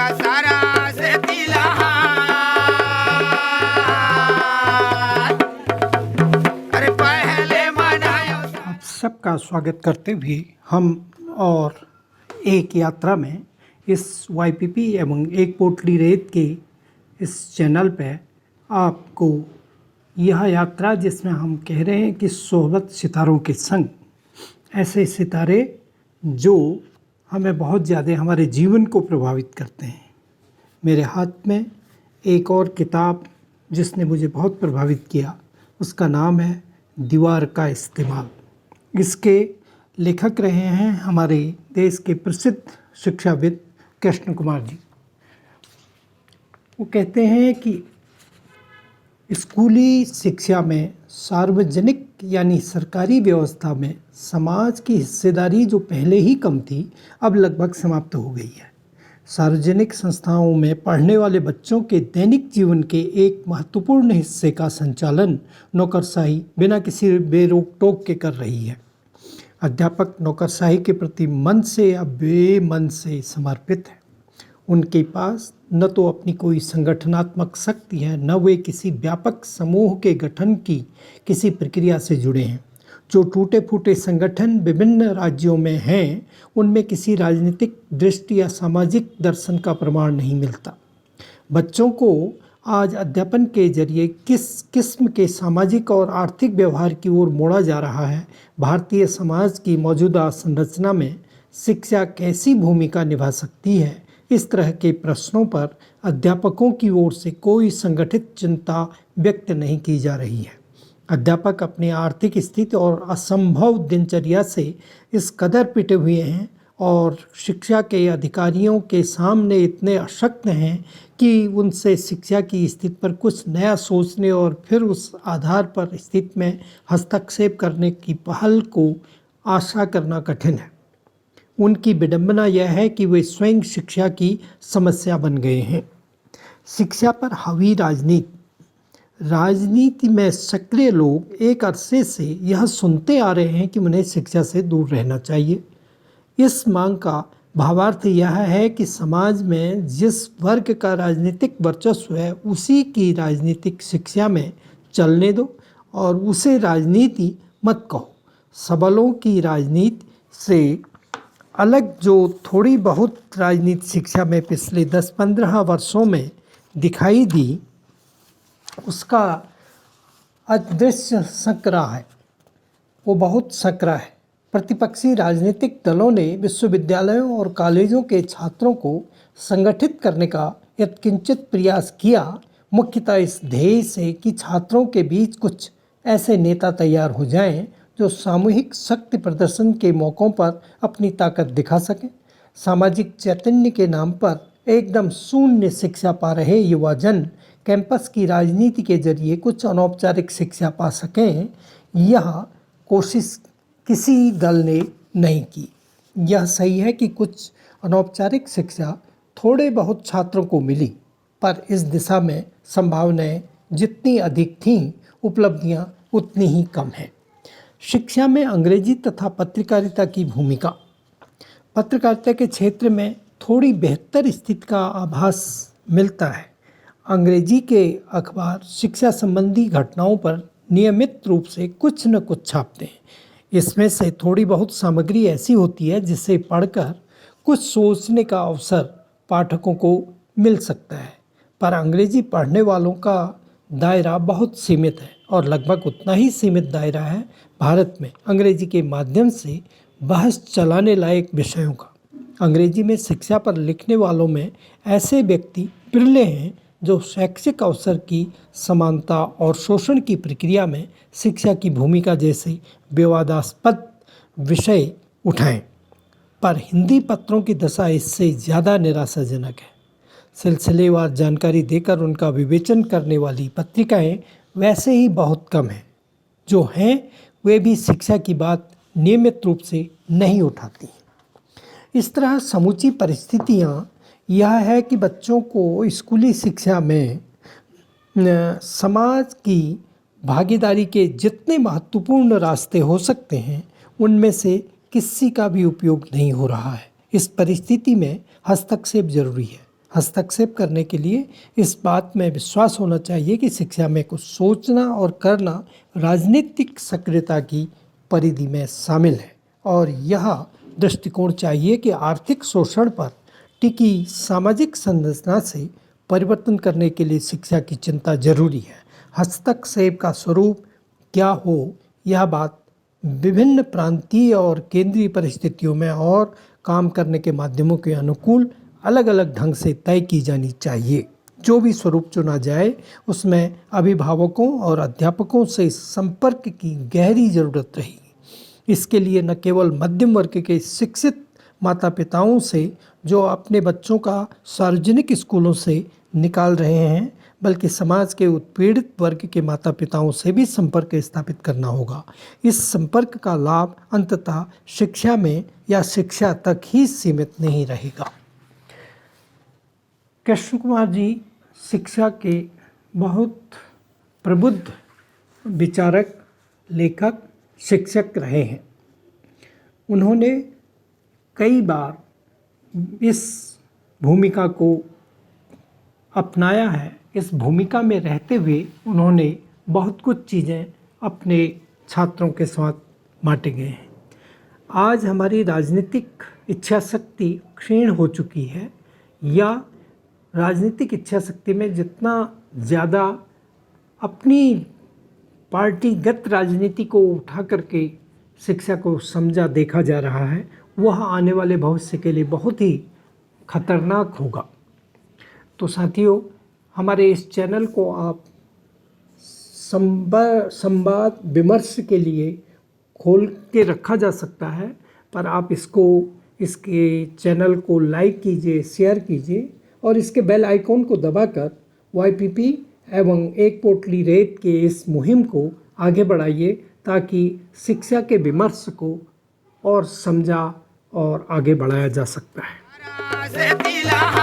का सारा से तिलहार, अरे पहले मनायो। आप सबका स्वागत करते हुए हम और एक यात्रा में इस YPP एवं एक पोटली रेत के इस चैनल पे आपको यह यात्रा जिसमें हम कह रहे हैं कि सोहबत सितारों के संग, ऐसे सितारे जो हमें बहुत ज़्यादा हमारे जीवन को प्रभावित करते हैं। मेरे हाथ में एक और किताब जिसने मुझे बहुत प्रभावित किया, उसका नाम है दीवार का इस्तेमाल। इसके लेखक रहे हैं हमारे देश के प्रसिद्ध शिक्षाविद कृष्ण कुमार जी। वो कहते हैं कि स्कूली शिक्षा में सार्वजनिक यानी सरकारी व्यवस्था में समाज की हिस्सेदारी जो पहले ही कम थी, अब लगभग समाप्त हो गई है। सार्वजनिक संस्थाओं में पढ़ने वाले बच्चों के दैनिक जीवन के एक महत्वपूर्ण हिस्से का संचालन नौकरशाही बिना किसी बेरोक टोक के कर रही है। अध्यापक नौकरशाही के प्रति मन से या बेमन से समर्पित है। उनके पास न तो अपनी कोई संगठनात्मक शक्ति है, न वे किसी व्यापक समूह के गठन की किसी प्रक्रिया से जुड़े हैं। जो टूटे फूटे संगठन विभिन्न राज्यों में हैं, उनमें किसी राजनीतिक दृष्टि या सामाजिक दर्शन का प्रमाण नहीं मिलता। बच्चों को आज अध्यापन के जरिए किस किस्म के सामाजिक और आर्थिक व्यवहार की ओर मोड़ा जा रहा है। भारतीय समाज की मौजूदा संरचना में शिक्षा कैसी भूमिका निभा सकती है, इस तरह के प्रश्नों पर अध्यापकों की ओर से कोई संगठित चिंता व्यक्त नहीं की जा रही है। अध्यापक अपनी आर्थिक स्थिति और असंभव दिनचर्या से इस कदर पिटे हुए हैं और शिक्षा के अधिकारियों के सामने इतने अशक्त हैं कि उनसे शिक्षा की स्थिति पर कुछ नया सोचने और फिर उस आधार पर स्थिति में हस्तक्षेप करने की पहल को आशा करना कठिन है। उनकी विडंबना यह है कि वे स्वयं शिक्षा की समस्या बन गए हैं। शिक्षा पर हावी राजनीति में सक्रिय लोग एक अरसे से यह सुनते आ रहे हैं कि उन्हें शिक्षा से दूर रहना चाहिए। इस मांग का भावार्थ यह है कि समाज में जिस वर्ग का राजनीतिक वर्चस्व है, उसी की राजनीतिक शिक्षा में चलने दो और उसे राजनीति मत कहो। सबलों की राजनीति से अलग जो थोड़ी बहुत राजनीति शिक्षा में पिछले 10-15 वर्षों में दिखाई दी, उसका अदृश्य संकरा है, वो बहुत संकरा है। प्रतिपक्षी राजनीतिक दलों ने विश्वविद्यालयों और कॉलेजों के छात्रों को संगठित करने का यत्किंचित प्रयास किया, मुख्यतः इस ध्येय से कि छात्रों के बीच कुछ ऐसे नेता तैयार हो जाएं जो सामूहिक शक्ति प्रदर्शन के मौक़ों पर अपनी ताकत दिखा सकें। सामाजिक चैतन्य के नाम पर एकदम शून्य शिक्षा पा रहे युवाजन कैंपस की राजनीति के जरिए कुछ अनौपचारिक शिक्षा पा सकें, यह कोशिश किसी दल ने नहीं की। यह सही है कि कुछ अनौपचारिक शिक्षा थोड़े बहुत छात्रों को मिली, पर इस दिशा में संभावनाएं जितनी अधिक थीं, उपलब्धियां उतनी ही कम हैं। शिक्षा में अंग्रेजी तथा पत्रकारिता की भूमिका। पत्रकारिता के क्षेत्र में थोड़ी बेहतर स्थिति का आभास मिलता है। अंग्रेजी के अखबार शिक्षा संबंधी घटनाओं पर नियमित रूप से कुछ न कुछ छापते हैं। इसमें से थोड़ी बहुत सामग्री ऐसी होती है जिसे पढ़कर कुछ सोचने का अवसर पाठकों को मिल सकता है, पर अंग्रेजी पढ़ने वालों का दायरा बहुत सीमित है और लगभग उतना ही सीमित दायरा है भारत में अंग्रेजी के माध्यम से बहस चलाने लायक विषयों का। अंग्रेजी में शिक्षा पर लिखने वालों में ऐसे व्यक्ति बिरले हैं जो शैक्षिक अवसर की समानता और शोषण की प्रक्रिया में शिक्षा की भूमिका जैसे विवादास्पद विषय उठाएं, पर हिंदी पत्रों की दशा इससे ज़्यादा निराशाजनक है। सिलसिलेवार जानकारी देकर उनका विवेचन करने वाली पत्रिकाएं वैसे ही बहुत कम हैं। जो हैं वे भी शिक्षा की बात नियमित रूप से नहीं उठाती। इस तरह समूची परिस्थितियाँ यह है कि बच्चों को स्कूली शिक्षा में समाज की भागीदारी के जितने महत्वपूर्ण रास्ते हो सकते हैं, उनमें से किसी का भी उपयोग नहीं हो रहा है। इस परिस्थिति में हस्तक्षेप जरूरी है। हस्तक्षेप करने के लिए इस बात में विश्वास होना चाहिए कि शिक्षा में कुछ सोचना और करना राजनीतिक सक्रियता की परिधि में शामिल है और यह दृष्टिकोण चाहिए कि आर्थिक शोषण पर टिकी सामाजिक संरचना से परिवर्तन करने के लिए शिक्षा की चिंता जरूरी है। हस्तक्षेप का स्वरूप क्या हो, यह बात विभिन्न प्रांतीय और केंद्रीय परिस्थितियों में और काम करने के माध्यमों के अनुकूल अलग अलग ढंग से तय की जानी चाहिए। जो भी स्वरूप चुना जाए उसमें अभिभावकों और अध्यापकों से संपर्क की गहरी ज़रूरत रहेगी। इसके लिए न केवल मध्यम वर्ग के शिक्षित माता पिताओं से जो अपने बच्चों का सार्वजनिक स्कूलों से निकाल रहे हैं, बल्कि समाज के उत्पीड़ित वर्ग के माता पिताओं से भी संपर्क स्थापित करना होगा। इस संपर्क का लाभ अंततः शिक्षा में या शिक्षा तक ही सीमित नहीं रहेगा। कृष्ण कुमार जी शिक्षा के बहुत प्रबुद्ध विचारक, लेखक, शिक्षक रहे हैं। उन्होंने कई बार इस भूमिका को अपनाया है। इस भूमिका में रहते हुए उन्होंने बहुत कुछ चीज़ें अपने छात्रों के साथ बांटे गए हैं। आज हमारी राजनीतिक इच्छा शक्ति क्षीण हो चुकी है, या राजनीतिक इच्छा शक्ति में जितना ज़्यादा अपनी पार्टीगत राजनीति को उठा करके शिक्षा को समझा देखा जा रहा है, वह आने वाले भविष्य के लिए बहुत ही खतरनाक होगा। तो साथियों, हमारे इस चैनल को आप संवाद विमर्श के लिए खोल के रखा जा सकता है, पर आप इसके चैनल को लाइक कीजिए, शेयर कीजिए और इसके बेल आइकॉन को दबाकर YPP एवं एक पोटली रेत के इस मुहिम को आगे बढ़ाइए, ताकि शिक्षा के विमर्श को और समझा और आगे बढ़ाया जा सकता है। से तिला